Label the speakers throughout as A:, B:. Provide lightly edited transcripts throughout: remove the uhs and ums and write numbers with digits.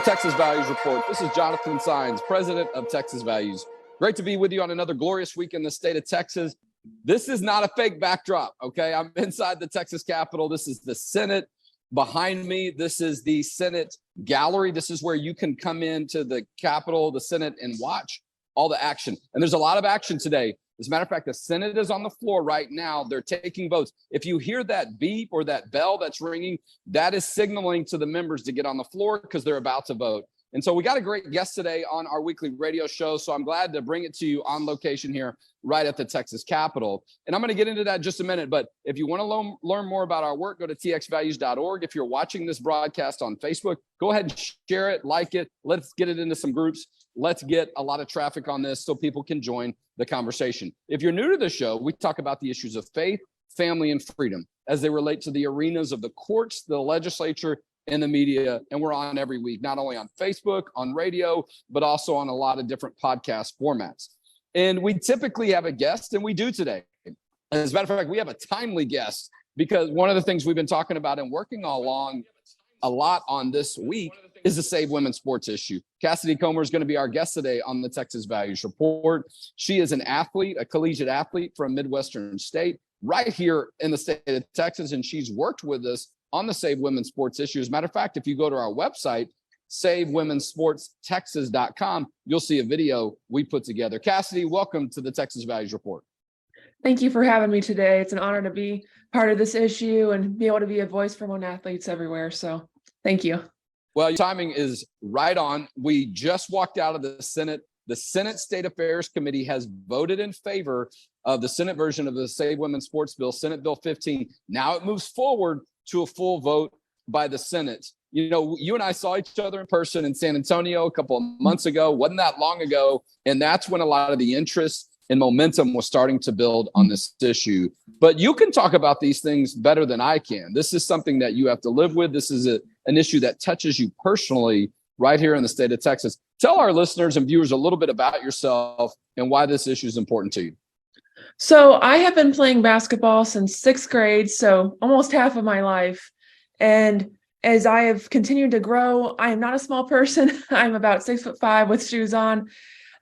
A: Texas Values Report. This is Jonathan Saenz, president of Texas Values. Great to be with you on another glorious week in the state of Texas. This is not a fake backdrop, okay? I'm inside the Texas Capitol. This is the Senate behind me. This is the Senate gallery. This is where you can come into the Capitol, the Senate, and watch all the action. And there's a lot of action today. As a matter of fact, the Senate is on the floor right now. They're taking votes. If you hear that beep or that bell that's ringing, that is signaling to the members to get on the floor because they're about to vote. And so we got a great guest today on our weekly radio show. So I'm glad to bring it to you on location here right at the Texas Capitol. And I'm going to get into that in just a minute. But if you want to learn more about our work, go to txvalues.org. If you're watching this broadcast on Facebook, go ahead and share it, like it. Let's get it into some groups. Let's get a lot of traffic on this so people can join the conversation. If you're new to the show, we talk about the issues of faith, family, and freedom as they relate to the arenas of the courts, the legislature, and the media. And we're on every week, not only on Facebook, on radio, but also on a lot of different podcast formats. And we typically have a guest, and we do today. As a matter of fact, we have a timely guest because one of the things we've been talking about and working all along a lot on this week is the Save Women's Sports issue. Kassidy Comer is going to be our guest today on the Texas Values Report. She is an athlete, a collegiate athlete from Midwestern State, right here in the state of Texas, and she's worked with us on the Save Women's Sports issue. As a matter of fact, if you go to our website, SaveWomenSportsTexas.com, you'll see a video we put together. Kassidy, welcome to the Texas Values Report.
B: Thank you for having me today. It's an honor to be part of this issue and be able to be a voice for women athletes everywhere. So thank you.
A: Well, your timing is right on. We just walked out of the Senate. The Senate State Affairs Committee has voted in favor of the Senate version of the Save Women's Sports Bill, Senate Bill 15. Now it moves forward to a full vote by the Senate. You know, you and I saw each other in person in San Antonio a couple of months ago. Wasn't that long ago. And that's when a lot of the interest and momentum was starting to build on this issue. But you can talk about these things better than I can. This is something that you have to live with. This is an issue that touches you personally right here in the state of Texas. Tell our listeners and viewers a little bit about yourself and why this issue is important to you.
B: So I have been playing basketball since sixth grade, so almost half of my life. And as I have continued to grow, I am not a small person. I'm about 6'5" with shoes on.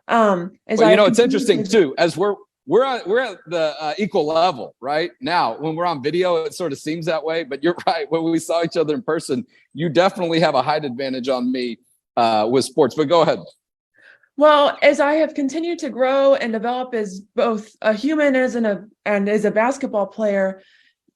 A: It's interesting too, as we're at the equal level right now. When we're on video, it sort of seems that way, but you're right. When we saw each other in person, you definitely have a height advantage on me with sports. But go ahead.
B: Well, as I have continued to grow and develop as both a human and as a basketball player,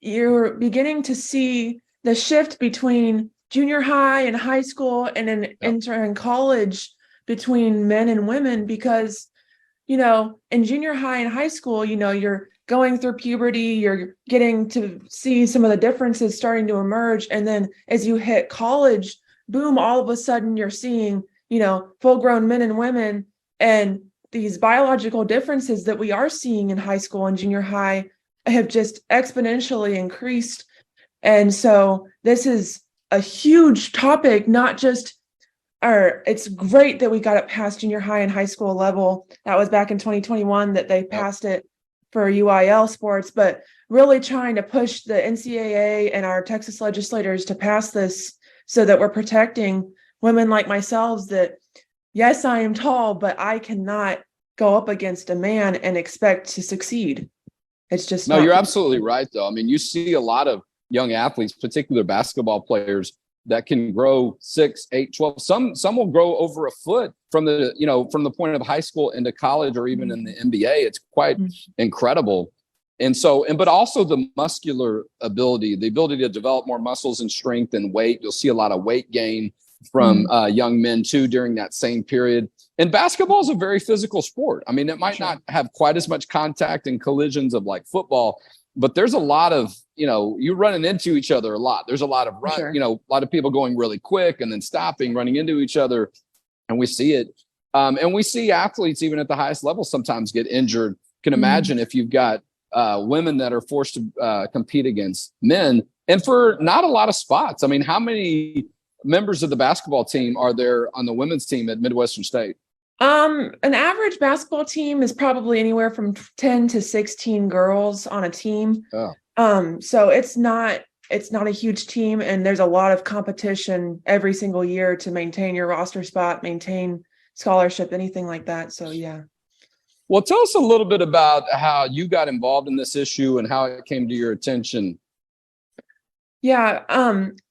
B: you're beginning to see the shift between junior high and high school and then entering college between men and women, because, you know, in junior high and high school, you know, you're going through puberty, you're getting to see some of the differences starting to emerge. And then as you hit college, boom, all of a sudden you're seeing, you know, full-grown men and women, and these biological differences that we are seeing in high school and junior high have just exponentially increased. And so this is a huge topic, not just it's great that we got it past junior high and high school level. That was back in 2021 that they passed it for UIL sports, but really trying to push the NCAA and our Texas legislators to pass this so that we're protecting women like myself that, yes, I am tall, but I cannot go up against a man and expect to succeed. It's just
A: no, you're absolutely right, though. I mean, you see a lot of young athletes, particular basketball players, that can grow 6, 8, 12. Some will grow over a foot from the point of high school into college or even in the NBA. It's quite incredible. And so, but also the muscular ability, the ability to develop more muscles and strength and weight. You'll see a lot of weight gain from young men too during that same period. And basketball is a very physical sport. I mean, it might not have quite as much contact and collisions of like football, but there's a lot of, you're running into each other a lot. There's a lot of a lot of people going really quick and then stopping, running into each other. And we see it. And we see athletes, even at the highest level, sometimes get injured. Can imagine if you've got women that are forced to compete against men and for not a lot of spots. I mean, how many members of the basketball team are there on the women's team at Midwestern State?
B: An average basketball team is probably anywhere from 10 to 16 girls on a team. Oh. So it's not it's not a huge team, and there's a lot of competition every single year to maintain your roster spot, maintain scholarship, anything like that. So yeah.
A: Well, tell us a little bit about how you got involved in this issue and how it came to your attention.
B: Yeah,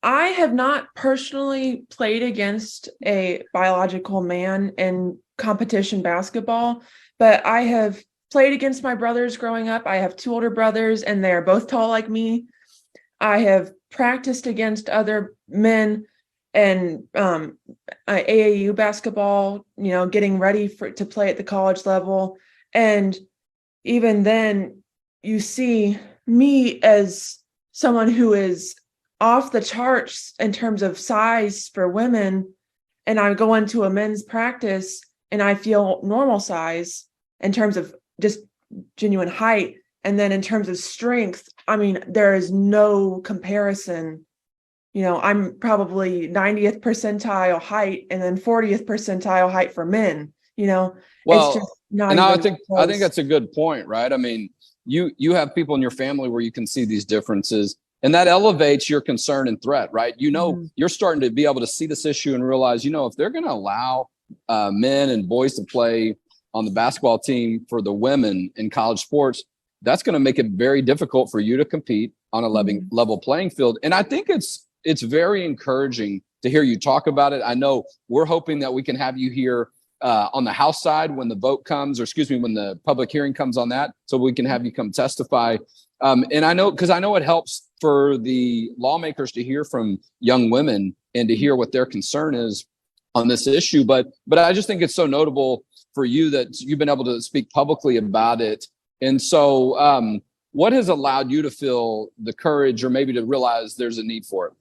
B: I have not personally played against a biological man in competition basketball, but I have played against my brothers growing up. I have two older brothers, and they're both tall like me. I have practiced against other men and AAU basketball, getting ready to play at the college level. And even then, you see me as someone who is off the charts in terms of size for women, and I go into a men's practice and I feel normal size in terms of just genuine height. And then in terms of strength, I mean, there is no comparison. I'm probably 90th percentile height and then 40th percentile height for men,
A: Well,
B: it's just not.
A: And
B: even
A: I think that's a good point, right? I mean, you have people in your family where you can see these differences, and that elevates your concern and threat, right? You're starting to be able to see this issue and realize, if they're going to allow men and boys to play on the basketball team for the women in college sports, that's going to make it very difficult for you to compete on a level playing field. And I think it's very encouraging to hear you talk about it. I know we're hoping that we can have you here on the House side when the vote comes, when the public hearing comes on that, so we can have you come testify. And I know it helps for the lawmakers to hear from young women and to hear what their concern is on this issue. But I just think it's so notable for you that you've been able to speak publicly about it. And so what has allowed you to feel the courage or maybe to realize there's a need for it?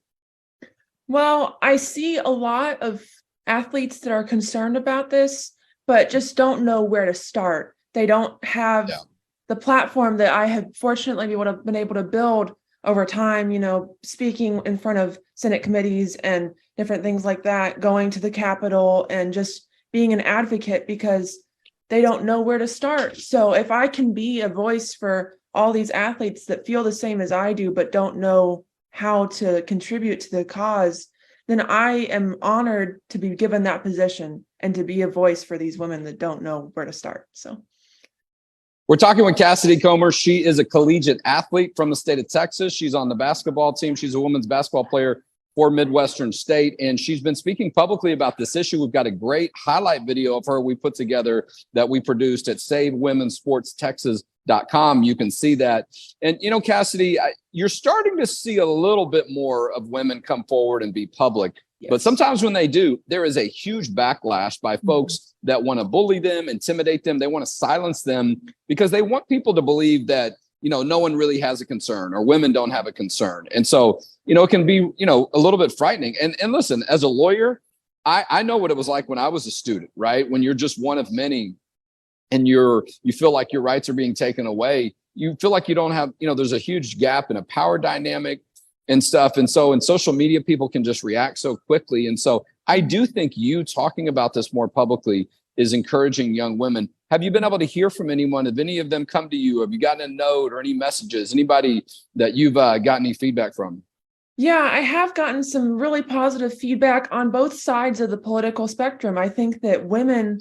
B: Well, I see a lot of athletes that are concerned about this, but just don't know where to start. They don't have the platform that I have fortunately been able to build over time, speaking in front of Senate committees and different things like that, going to the Capitol and just being an advocate, because they don't know where to start. So if I can be a voice for all these athletes that feel the same as I do, but don't know how to contribute to the cause, then I am honored to be given that position and to be a voice for these women that don't know where to start. So
A: we're talking with Kassidy Comer. She is a collegiate athlete from the state of Texas. She's on the basketball team. She's a women's basketball player for Midwestern State, and she's been speaking publicly about this issue. We've got a great highlight video of her we put together that we produced at SaveWomenSportsTexas.com. You can see that. And, Kassidy, you're starting to see a little bit more of women come forward and be public. Yes. But sometimes when they do, there is a huge backlash by folks that want to bully them, intimidate them. They want to silence them because they want people to believe that, no one really has a concern or women don't have a concern. And so, it can be, a little bit frightening. And listen, as a lawyer, I know what it was like when I was a student, right? When you're just one of many and you feel like your rights are being taken away. You feel like you don't have, there's a huge gap in a power dynamic and stuff. And so in social media, people can just react so quickly. And so I do think you talking about this more publicly is encouraging young women. Have you been able to hear from anyone? Have any of them come to you? Have you gotten a note or any messages? Anybody that you've gotten any feedback from?
B: Yeah, I have gotten some really positive feedback on both sides of the political spectrum. I think that women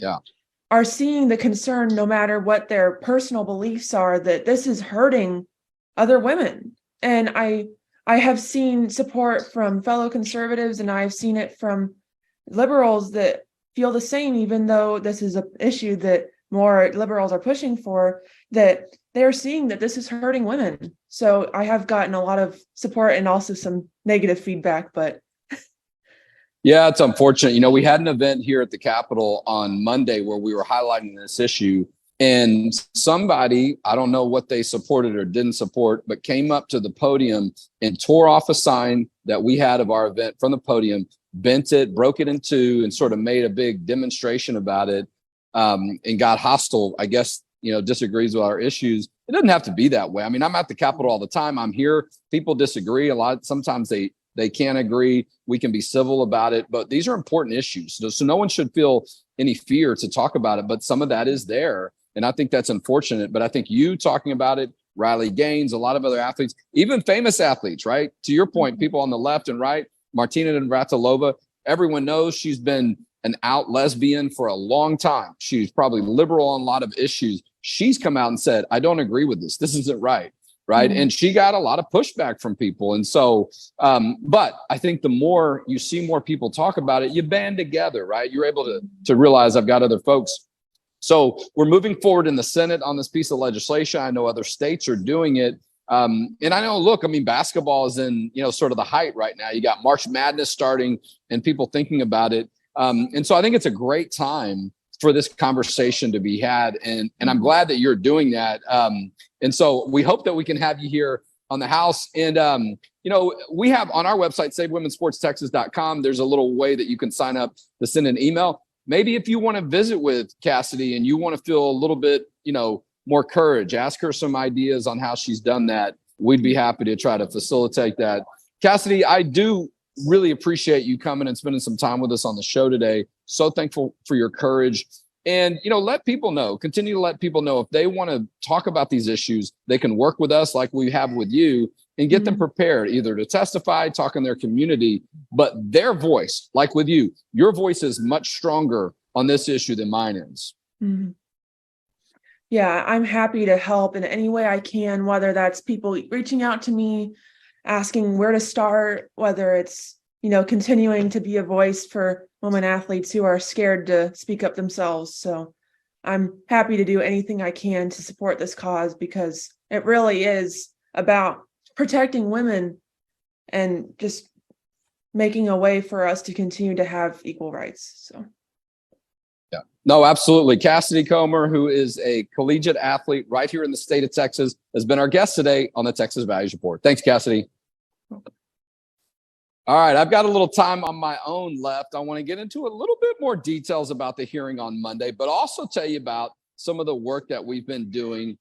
B: are seeing the concern, no matter what their personal beliefs are, that this is hurting other women. And I have seen support from fellow conservatives, and I've seen it from liberals that feel the same, even though this is an issue that more liberals are pushing for, that they're seeing that this is hurting women. So I have gotten a lot of support and also some negative feedback, but
A: yeah, it's unfortunate. We had an event here at the Capitol on Monday where we were highlighting this issue, and somebody, I don't know what they supported or didn't support, but came up to the podium and tore off a sign that we had of our event from the podium, bent it, broke it in two, and sort of made a big demonstration about it, and got hostile, I guess, disagrees with our issues. It doesn't have to be that way. I mean, I'm at the Capitol all the time. I'm here. People disagree a lot. Sometimes they can't agree. We can be civil about it, but these are important issues. So no one should feel any fear to talk about it, but some of that is there. And I think that's unfortunate. But I think you talking about it, Riley Gaines, a lot of other athletes, even famous athletes, right? To your point, people on the left and right, Martina Navratilova, everyone knows she's been an out lesbian for a long time. She's probably liberal on a lot of issues. She's come out and said, I don't agree with this. This isn't right. Right. And she got a lot of pushback from people. And so, but I think the more you see more people talk about it, you band together, right? You're able to realize I've got other folks. So we're moving forward in the Senate on this piece of legislation. I know other states are doing it. And I know, look, I mean, basketball is in, sort of the height right now. You got March Madness starting and people thinking about it. And so I think it's a great time for this conversation to be had. And I'm glad that you're doing that. And so we hope that we can have you here on the House. And, we have on our website, SaveWomenSportsTexas.com, there's a little way that you can sign up to send an email. Maybe if you want to visit with Kassidy and you want to feel a little bit, more courage, ask her some ideas on how she's done that. We'd be happy to try to facilitate that. Kassidy, I do really appreciate you coming and spending some time with us on the show today. So thankful for your courage. And, let people know, continue to let people know if they want to talk about these issues, they can work with us like we have with you and get them prepared either to testify, talk in their community, but their voice, like with you, your voice is much stronger on this issue than mine is.
B: Mm-hmm. Yeah, I'm happy to help in any way I can, whether that's people reaching out to me, asking where to start, whether it's, continuing to be a voice for women athletes who are scared to speak up themselves. So I'm happy to do anything I can to support this cause because it really is about protecting women and just making a way for us to continue to have equal rights. So.
A: Yeah, no, absolutely. Kassidy Comer, who is a collegiate athlete right here in the state of Texas, has been our guest today on the Texas Values Report. Thanks, Kassidy. All right, I've got a little time on my own left. I want to get into a little bit more details about the hearing on Monday, but also tell you about some of the work that we've been doing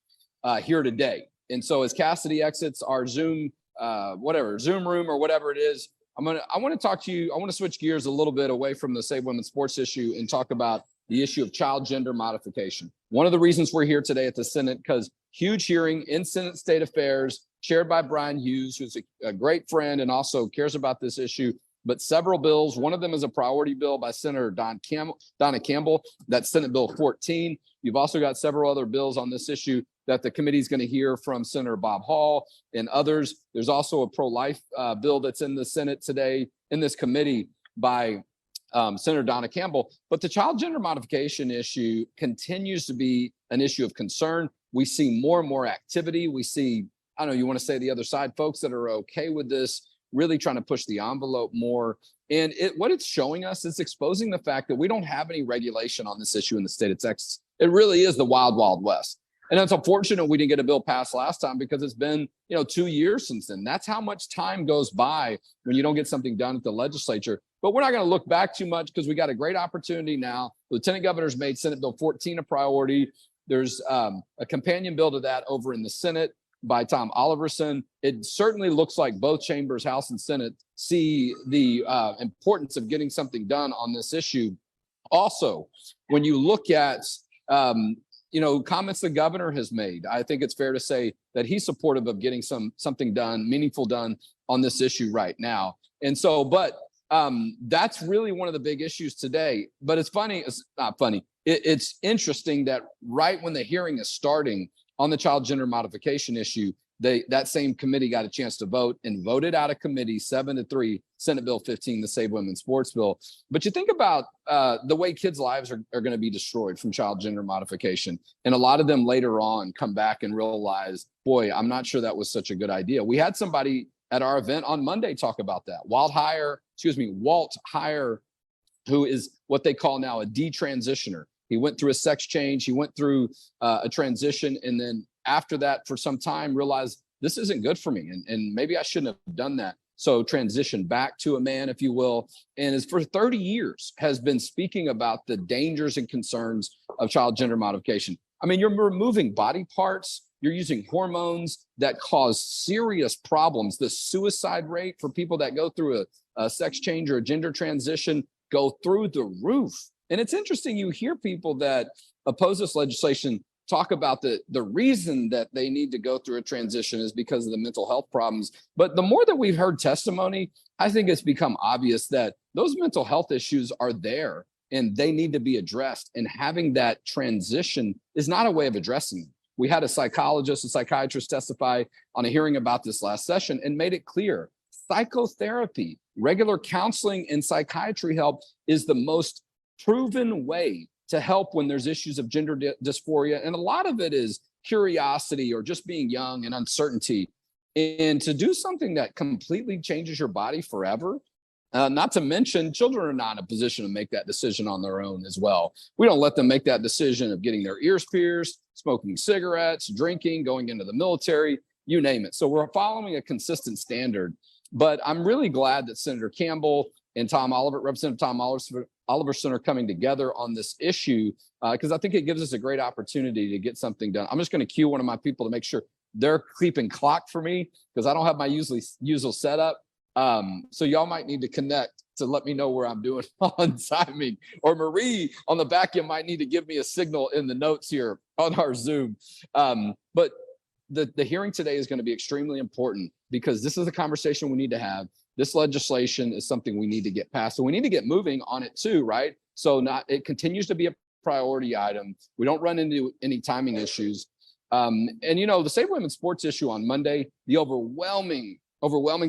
A: here today. And so as Kassidy exits our Zoom, Zoom room or whatever it is, I want to talk to you. I want to switch gears a little bit away from the Save Women's Sports issue and talk about the issue of child gender modification. One of the reasons we're here today at the Senate, because huge hearing in Senate State Affairs, chaired by Brian Hughes, who's a great friend and also cares about this issue, but several bills. One of them is a priority bill by Senator Donna Campbell. That's Senate Bill 14. You've also got several other bills on this issue that the committee is going to hear from Senator Bob Hall and others. There's also a pro-life bill that's in the Senate today in this committee by Senator Donna Campbell. But the child gender modification issue continues to be an issue of concern. We see more and more activity. We see, I don't know, you want to say the other side, folks that are okay with this, really trying to push the envelope more. And what it's showing us is exposing the fact that we don't have any regulation on this issue in the state of Texas. It really is the wild, wild west. And it's unfortunate we didn't get a bill passed last time because it's been, 2 years since then. That's how much time goes by when you don't get something done at the legislature. But we're not going to look back too much because we got a great opportunity now. Lieutenant Governor's made Senate Bill 14 a priority. There's a companion bill to that over in the Senate by Tom Oliverson. It certainly looks like both chambers, House and Senate, see the importance of getting something done on this issue. Also, when you look at comments the governor has made, I think it's fair to say that he's supportive of getting something done, meaningful done on this issue right now. And so, but that's really one of the big issues today. But it's funny, it's not funny. It's interesting that right when the hearing is starting on the child gender modification issue, that same committee got a chance to vote and voted out of committee 7-3, Senate Bill 15, the Save Women's Sports bill. But you think about the way kids' lives are going to be destroyed from child gender modification. And a lot of them later on come back and realize, boy, I'm not sure that was such a good idea. We had somebody at our event on Monday talk about that. Walt Heyer, who is what they call now a detransitioner. He went through a sex change. He went through a transition. And then after that, for some time, realized this isn't good for me. And maybe I shouldn't have done that. So transition back to a man, if you will. And is for 30 years has been speaking about the dangers and concerns of child gender modification. I mean, you're removing body parts. You're using hormones that cause serious problems. The suicide rate for people that go through a sex change or a gender transition go through the roof. And it's interesting, you hear people that oppose this legislation talk about the reason that they need to go through a transition is because of the mental health problems. But the more that we've heard testimony, I think it's become obvious that those mental health issues are there and they need to be addressed. And having that transition is not a way of addressing them. We had a psychiatrist testify on a hearing about this last session and made it clear psychotherapy, regular counseling and psychiatry help is the most proven way to help when there's issues of gender dysphoria. And a lot of it is curiosity or just being young and uncertainty. And to do something that completely changes your body forever, not to mention children are not in a position to make that decision on their own as well. We don't let them make that decision of getting their ears pierced, smoking cigarettes, drinking, going into the military, you name it. So we're following a consistent standard. But I'm really glad that Senator Campbell and Representative Tom Oliverson are coming together on this issue because I think it gives us a great opportunity to get something done. I'm just going to cue one of my people to make sure they're keeping clock for me because I don't have my usual setup. So y'all might need to connect to let me know where I'm doing on timing. Or Marie on the back end might need to give me a signal in the notes here on our Zoom. But the hearing today is going to be extremely important because this is a conversation we need to have. This legislation is something we need to get passed. So we need to get moving on it too, right? So it continues to be a priority item. We don't run into any timing issues. And the Save Women's Sports issue on Monday, the overwhelming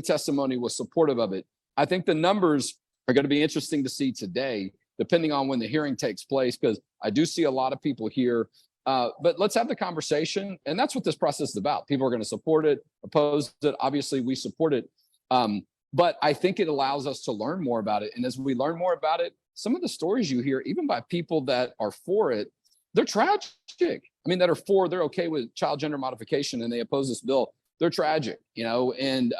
A: testimony was supportive of it. I think the numbers are going to be interesting to see today, depending on when the hearing takes place, because I do see a lot of people here. But let's have the conversation. And that's what this process is about. People are going to support it, oppose it. Obviously, we support it. But I think it allows us to learn more about it. And as we learn more about it, some of the stories you hear, even by people that are for it, they're tragic. I mean, they're okay with child gender modification and they oppose this bill. They're tragic, and,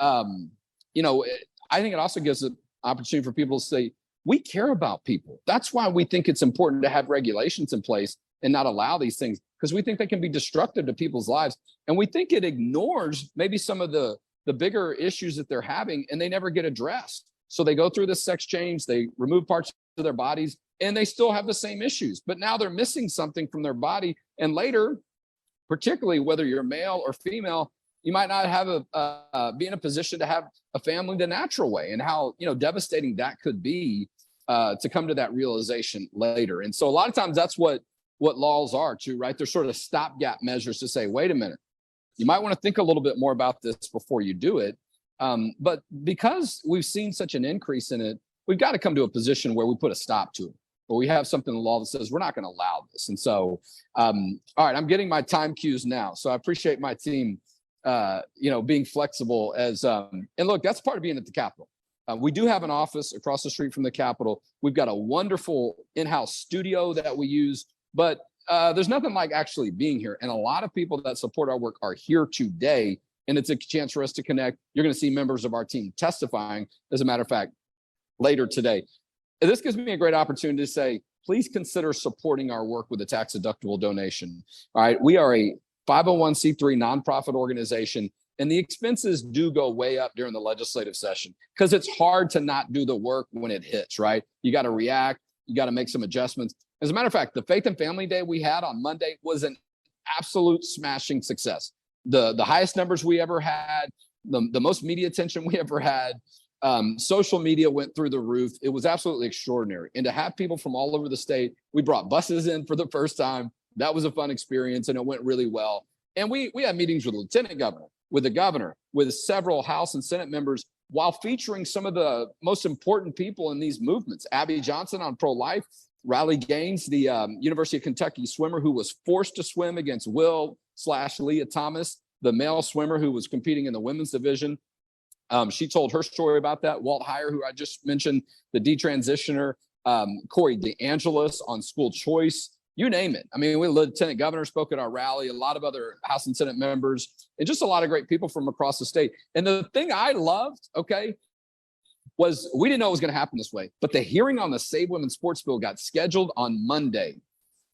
A: I think it also gives an opportunity for people to say, we care about people. That's why we think it's important to have regulations in place and not allow these things, because we think they can be destructive to people's lives. And we think it ignores maybe some of the bigger issues that they're having and they never get addressed. So they go through this sex change, they remove parts of their bodies and they still have the same issues, but now they're missing something from their body. And later, particularly whether you're male or female, you might not have be in a position to have a family the natural way, and how devastating that could be to come to that realization later. And so a lot of times that's what laws are too, right? They're sort of stopgap measures to say, wait a minute, you might want to think a little bit more about this before you do it. But because we've seen such an increase in it, we've got to come to a position where we put a stop to it, where we have something in the law that says we're not going to allow this. And so, all right, I'm getting my time cues now. So I appreciate my team, being flexible and look, that's part of being at the Capitol. We do have an office across the street from the Capitol. We've got a wonderful in-house studio that we use, but there's nothing like actually being here. And a lot of people that support our work are here today, and it's a chance for us to connect. You're going to see members of our team testifying, as a matter of fact, later today. And this gives me a great opportunity to say, please consider supporting our work with a tax-deductible donation. All right, we are a 501c3 nonprofit organization, and the expenses do go way up during the legislative session because it's hard to not do the work when it hits, right? You got to react, you got to make some adjustments. As a matter of fact, the Faith and Family Day we had on Monday was an absolute smashing success. The highest numbers we ever had, the most media attention we ever had. Social media went through the roof. It was absolutely extraordinary. And to have people from all over the state, we brought buses in for the first time. That was a fun experience and it went really well. And we had meetings with the lieutenant governor, with the governor, with several House and Senate members, while featuring some of the most important people in these movements. Abby Johnson on pro-life, Riley Gaines, the University of Kentucky swimmer who was forced to swim against Will/Leah Thomas, the male swimmer who was competing in the women's division. She told her story about that. Walt Heyer, who I just mentioned, the detransitioner, Corey DeAngelis on school choice, you name it. I mean, Lieutenant Governor spoke at our rally, a lot of other House and Senate members, and just a lot of great people from across the state. And the thing I loved, was we didn't know it was going to happen this way, but the hearing on the Save Women's Sports Bill got scheduled on Monday,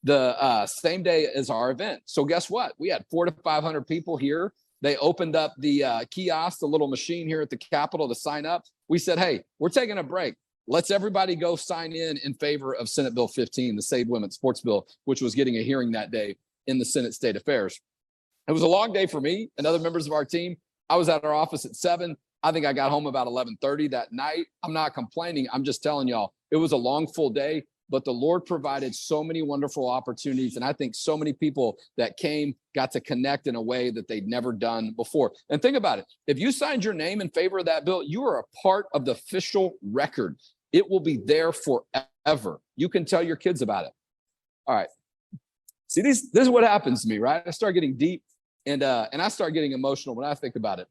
A: the same day as our event. So guess what? We had 400 to 500 people here. They opened up the kiosk, the little machine here at the Capitol to sign up. We said, hey, we're taking a break. Let's everybody go sign in favor of Senate Bill 15, the Save Women's Sports Bill, which was getting a hearing that day. in the Senate State Affairs. It was a long day for me and other members of our team. I was at our office at 7. I think I got home about 11:30 that night. I'm not complaining. I'm just telling y'all, it was a long, full day, but the Lord provided so many wonderful opportunities. And I think so many people that came got to connect in a way that they'd never done before. And think about it. If you signed your name in favor of that bill, you are a part of the official record. It will be there forever. You can tell your kids about it. All right. See, this is what happens to me, right? I start getting deep and I start getting emotional when I think about it,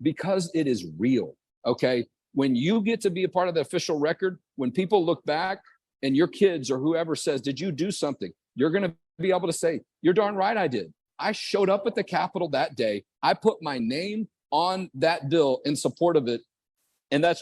A: because it is real. Okay. When you get to be a part of the official record, when people look back and your kids or whoever says, did you do something? You're going to be able to say, you're darn right I did. I showed up at the Capitol that day. I put my name on that bill in support of it. And that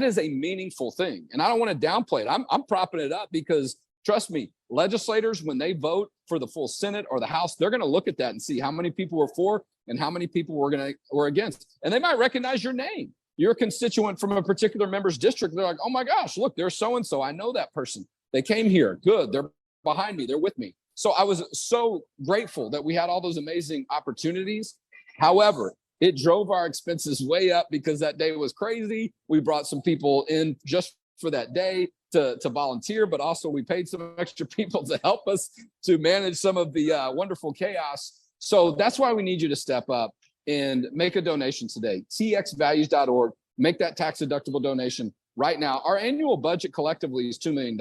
A: is a meaningful thing. And I don't want to downplay it. I'm propping it up because, trust me, legislators, when they vote for the full Senate or the House, they're going to look at that and see how many people were for and how many people were against. And they might recognize your name. You're a constituent from a particular member's district. They're like, oh my gosh, look, there's so-and-so. I know that person. They came here. Good. They're behind me. They're with me. So I was so grateful that we had all those amazing opportunities. However, it drove our expenses way up because that day was crazy. We brought some people in just for that day to volunteer, but also we paid some extra people to help us to manage some of the wonderful chaos. So that's why we need you to step up and make a donation today. txvalues.org. Make that tax deductible donation right now. Our annual budget collectively is $2 million.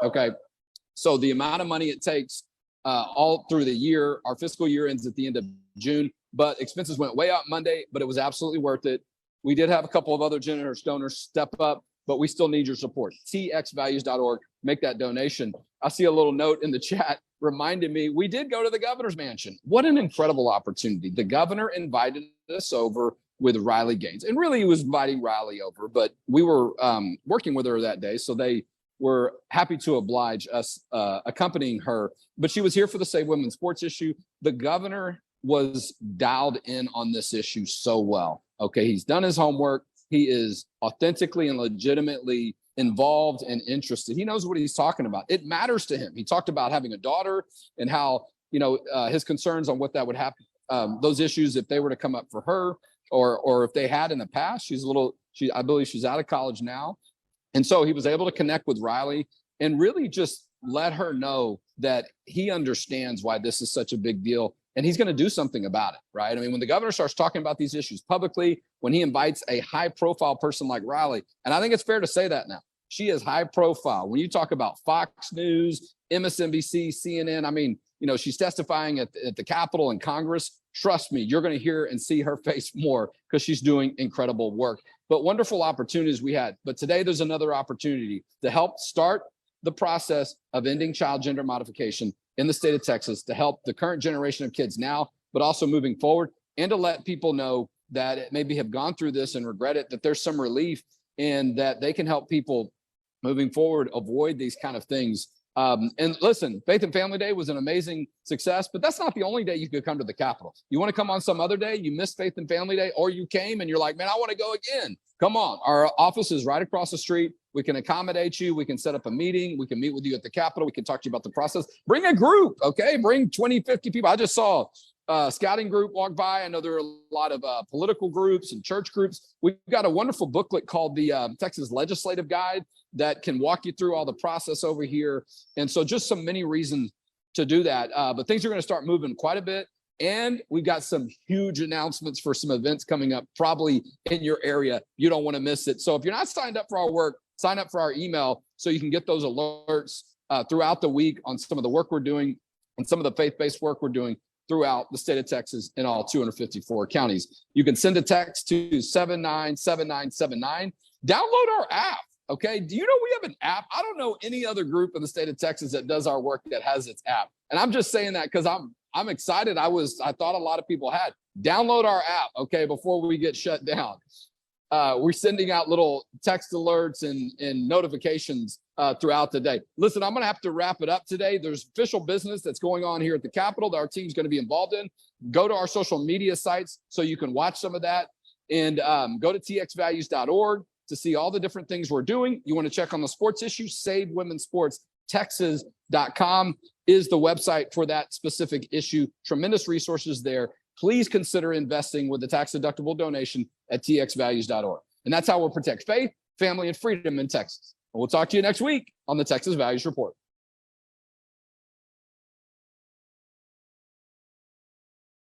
A: Okay. So the amount of money it takes all through the year, our fiscal year ends at the end of June, but expenses went way up Monday, but it was absolutely worth it. We did have a couple of other generous donors step up, but we still need your support. txvalues.org. Make that donation. I see a little note in the chat reminded me we did go to the governor's mansion. What an incredible opportunity. The governor invited us over with Riley Gaines, and really he was inviting Riley over, but we were working with her that day. So they were happy to oblige us accompanying her, but she was here for the Save Women's Sports issue. The governor was dialed in on this issue so well. Okay. He's done his homework. He is authentically and legitimately involved and interested. He knows what he's talking about. It matters to him. He talked about having a daughter and how, his concerns on what that would happen, those issues if they were to come up for her or if they had in the past. I believe she's out of college now. And so he was able to connect with Riley and really just let her know that he understands why this is such a big deal. And he's going to do something about it, right? I mean, when the governor starts talking about these issues publicly, when he invites a high profile person like Riley, and I think it's fair to say that now, she is high profile. When you talk about Fox News, MSNBC, CNN, I mean, she's testifying at the Capitol and Congress. Trust me, you're going to hear and see her face more because she's doing incredible work. But wonderful opportunities we had. But today there's another opportunity to help start the process of ending child gender modification in the state of Texas, to help the current generation of kids now, but also moving forward, and to let people know that maybe have gone through this and regret it, that there's some relief and that they can help people moving forward avoid these kind of things. And listen, Faith and Family Day was an amazing success, but that's not the only day you could come to the Capitol. You want to come on some other day, you missed Faith and Family Day, or you came and you're like, man, I want to go again. Come on. Our office is right across the street. We can accommodate you. We can set up a meeting. We can meet with you at the Capitol. We can talk to you about the process. Bring a group, okay? Bring 20, 50 people. I just saw a scouting group walk by. I know there are a lot of political groups and church groups. We've got a wonderful booklet called the Texas Legislative Guide that can walk you through all the process over here. And so just some many reasons to do that. But things are going to start moving quite a bit. And we've got some huge announcements for some events coming up, probably in your area. You don't want to miss it. So if you're not signed up for our work, sign up for our email so you can get those alerts throughout the week on some of the work we're doing and some of the faith-based work we're doing throughout the state of Texas in all 254 counties. You can send a text to 797979. Download our app. Okay. Do you know we have an app? I don't know any other group in the state of Texas that does our work that has its app. And I'm just saying that because I'm excited. I thought a lot of people had. Download our app, okay, before we get shut down. We're sending out little text alerts and notifications throughout the day. Listen, I'm going to have to wrap it up today. There's official business that's going on here at the Capitol that our team's going to be involved in. Go to our social media sites so you can watch some of that, and go to txvalues.org to see all the different things we're doing. You want to check on the sports issue, Save Women's Sports, txtexas.com is the website for that specific issue. Tremendous resources there. Please consider investing with a tax-deductible donation at txvalues.org. And that's how we'll protect faith, family, and freedom in Texas. And we'll talk to you next week on the Texas Values Report.